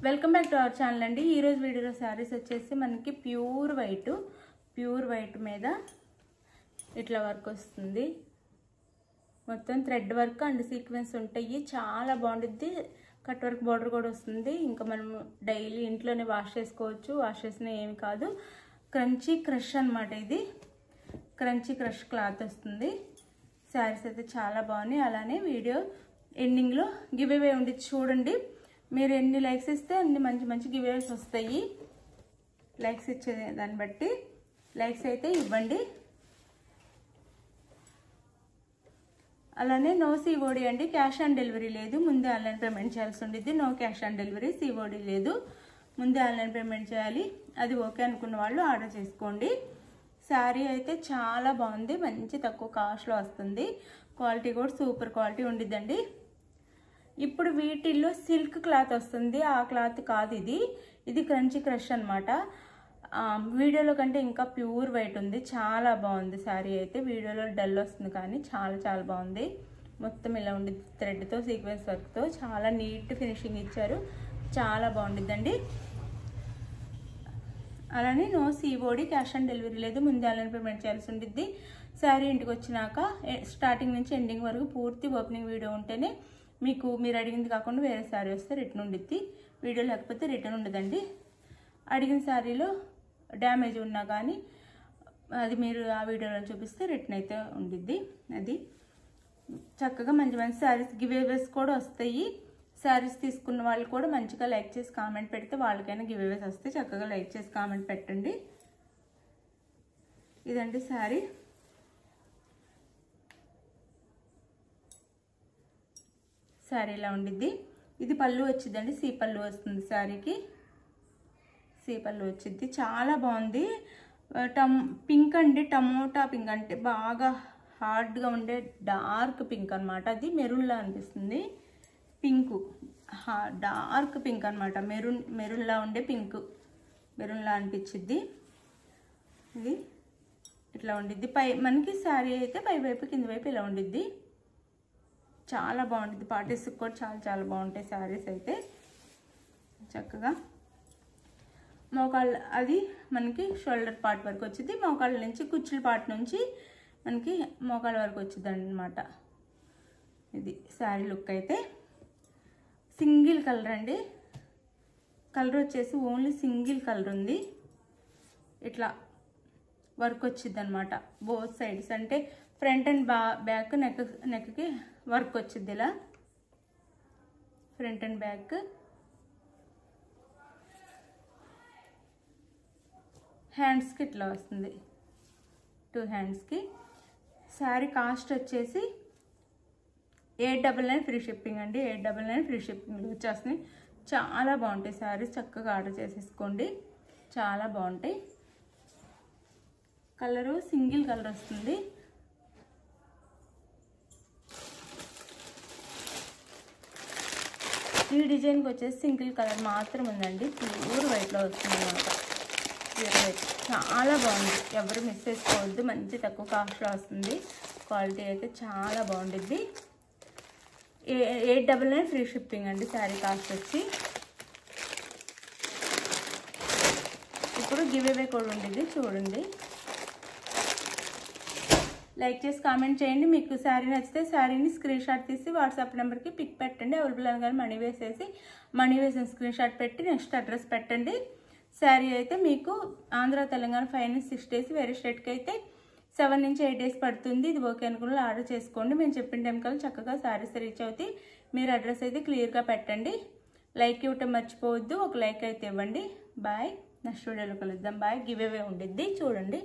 Welcome back to our channel అండి. ఈ రోజు వీడియోలో సారీస్ వచ్చేసి మనకి ప్యూర్ వైట్ మీద ఇట్లా వర్క్ వస్తుంది. మొత్తం థ్రెడ్ వర్క్ అండ్ సీక్వెన్స్ ఉంటాయి. చాలా బాగుంటుంది. కట్ వర్క్ బార్డర్ కూడా వస్తుంది. ఇంకా మనం డైలీ ఇంట్లోనే వాష్ చేసుకోవచ్చు. వాష్ చేసిన ఏమి కాదు. క్రంచీ క్రష్ అన్నమాట. ఇది క్రంచీ క్రష్ క్లాత్ వస్తుంది. సారీస్ అయితే చాలా బాగున్నాయి. అలానే వీడియో ఎండింగ్లో గివ్ అవే ఉంది, చూడండి. మీరు ఎన్ని లైక్స్ ఇస్తే అన్ని మంచి మంచి గివ్ అవేస్ వస్తాయి. లైక్స్ ఇచ్చే దాన్ని బట్టి లైక్స్ అయితే ఇవ్వండి. అలానే నో సిఓడి అండి, క్యాష్ ఆన్ డెలివరీ లేదు. ముందే ఆన్లైన్ పేమెంట్ చేయాల్సి ఉండేది. No cash on delivery, COD లేదు. ముందే ఆన్లైన్ పేమెంట్ చేయాలి. అది ఓకే అనుకున్న వాళ్ళు ఆర్డర్ చేసుకోండి. శారీ అయితే చాలా బాగుంది. మంచి తక్కువ కాస్ట్లో వస్తుంది. క్వాలిటీ కూడా సూపర్ క్వాలిటీ ఉండిద్దండి. ఇప్పుడు వీటిల్లో సిల్క్ క్లాత్ వస్తుంది. ఆ క్లాత్ కాదు ఇది క్రంచీ క్రష్ అనమాట. వీడియోలో కంటే ఇంకా ప్యూర్ వైట్ ఉంది. చాలా బాగుంది శారీ అయితే. వీడియోలో డల్ వస్తుంది కానీ చాలా చాలా బాగుంది. మొత్తం ఇలా ఉండి థ్రెడ్తో సీక్వెన్స్ వర్క్తో చాలా నీట్ ఫినిషింగ్ ఇచ్చారు. చాలా బాగుండిద్దండి. అలానే no COD, cash on delivery లేదు. ముందే ఆన్లైన్ పేమెంట్ చేయాల్సి ఉండిద్ది. శారీ ఇంటికి వచ్చినాక స్టార్టింగ్ నుంచి ఎండింగ్ వరకు పూర్తి ఓపెనింగ్ వీడియో ఉంటేనే మీకు మీరు అడిగింది కాకుండా వేరే శారీ వస్తే రిటర్న్ ఉండిద్ది. వీడియో లేకపోతే రిటర్న్ ఉండదండి. అడిగిన శారీలో డ్యామేజ్ ఉన్నా కానీ అది మీరు ఆ వీడియోలో చూపిస్తే రిటర్న్ అయితే ఉండిద్ది. అది చక్కగా మంచి మంచి శారీస్ గివ్ అవేస్ కూడా వస్తాయి. శారీస్ తీసుకున్న వాళ్ళు కూడా మంచిగా లైక్ చేసి కామెంట్ పెడితే వాళ్ళకైనా గివ్ అవేస్ వస్తే చక్కగా లైక్ చేసి కామెంట్ పెట్టండి. ఇదండి శారీ. శారీ ఇలా ఉండిద్ది. ఇది పళ్ళు వచ్చిందండి. సీ పళ్ళు వస్తుంది శారీకి. సీ పళ్ళు వచ్చింది. చాలా బాగుంది. పింక్ అండి, టమోటా పింక్ అంటే బాగా హార్డ్గా ఉండే డార్క్ పింక్ అనమాట. అది మెరూన్లా అనిపిస్తుంది. పింక్ డార్క్ పింక్ అనమాట. మెరూన్లా ఉండే పింక్ మెరూన్లా అనిపించిద్ది. ఇది ఇట్లా ఉండిద్ది. మనకి శారీ అయితే పై వైపు కింద వైపు ఇలా ఉండిద్ది. చాలా బాగుంటుంది. పార్టీస్కి కూడా చాలా చాలా బాగుంటాయి శారీస్ అయితే. చక్కగా మోకాళ్ళ అది మనకి షోల్డర్ పార్ట్ వరకు వచ్చింది. మోకాళ్ళ నుంచి కుచ్చుల పార్ట్ నుంచి మనకి మోకాళ్ళ వరకు వచ్చింది అన్నమాట. ఇది శారీ లుక్ అయితే. సింగిల్ కలర్ అండి. కలర్ వచ్చేసి ఓన్లీ సింగిల్ కలర్ ఉంది. ఇట్లా వర్క్ వచ్చింది అనమాట. బోత్ సైడ్స్ అంటే ఫ్రంట్ అండ్ బ్యాక్ నెక్కి వర్క్ వచ్చింది. ఇలా ఫ్రంట్ అండ్ బ్యాక్. హ్యాండ్స్కి ఇట్లా వస్తుంది. 2 హ్యాండ్స్కి. శారీ కాస్ట్ వచ్చేసి 899 ఫ్రీ షిప్పింగ్ అండి. 899 ఫ్రీ షిప్పింగ్లో వచ్చేస్తున్నాయి. చాలా బాగుంటాయి శారీస్. చక్కగా ఆర్డర్ చేసేసుకోండి. చాలా బాగుంటాయి. కలరు సింగిల్ కలర్ వస్తుంది. ఈ డిజైన్కి వచ్చేసి సింగిల్ కలర్ మాత్రం ఉందండి. ప్యూర్ వైట్లో వస్తుంది అనమాట. ప్యూర్ వైట్ చాలా బాగుంది. ఎవరు మిస్ చేసుకోవద్దు. మంచి తక్కువ కాస్ట్లో వస్తుంది. క్వాలిటీ అయితే చాలా బాగుంటుంది. 899 ఫ్రీ షిప్పింగ్ అండి. శారీ కాస్ట్ వచ్చి. ఇప్పుడు గివ్ అవే కూడా ఉండేది, చూడండి. లైక్ చేసి కామెంట్ చేయండి. మీకు శారీ నచ్చితే శారీని స్క్రీన్ షాట్ తీసి వాట్సాప్ నెంబర్కి పిక్ పెట్టండి. అవైలబుల్ అనగానే మనీ వేసిన స్క్రీన్ షాట్ పెట్టి నెక్స్ట్ అడ్రస్ పెట్టండి. శారీ అయితే మీకు ఆంధ్ర తెలంగాణ 5 నుంచి 6 డేస్, వేరే స్టేట్కి అయితే 7 నుంచి 8 డేస్ పడుతుంది. ఇది ఓకే అనుకున్న ఆర్డర్ చేసుకోండి. మేము చెప్పిన టైం కల్లా చక్కగా శారీస్ రీచ్ అవుతాయి. మీరు అడ్రస్ అయితే క్లియర్గా పెట్టండి. లైక్ ఇవ్వటం మర్చిపోవద్దు. ఒక లైక్ అయితే ఇవ్వండి. బాయ్. నెక్స్ట్ వీడియోలో కలుద్దాం. బాయ్. గివ్ అవే ఉండిద్ది, చూడండి.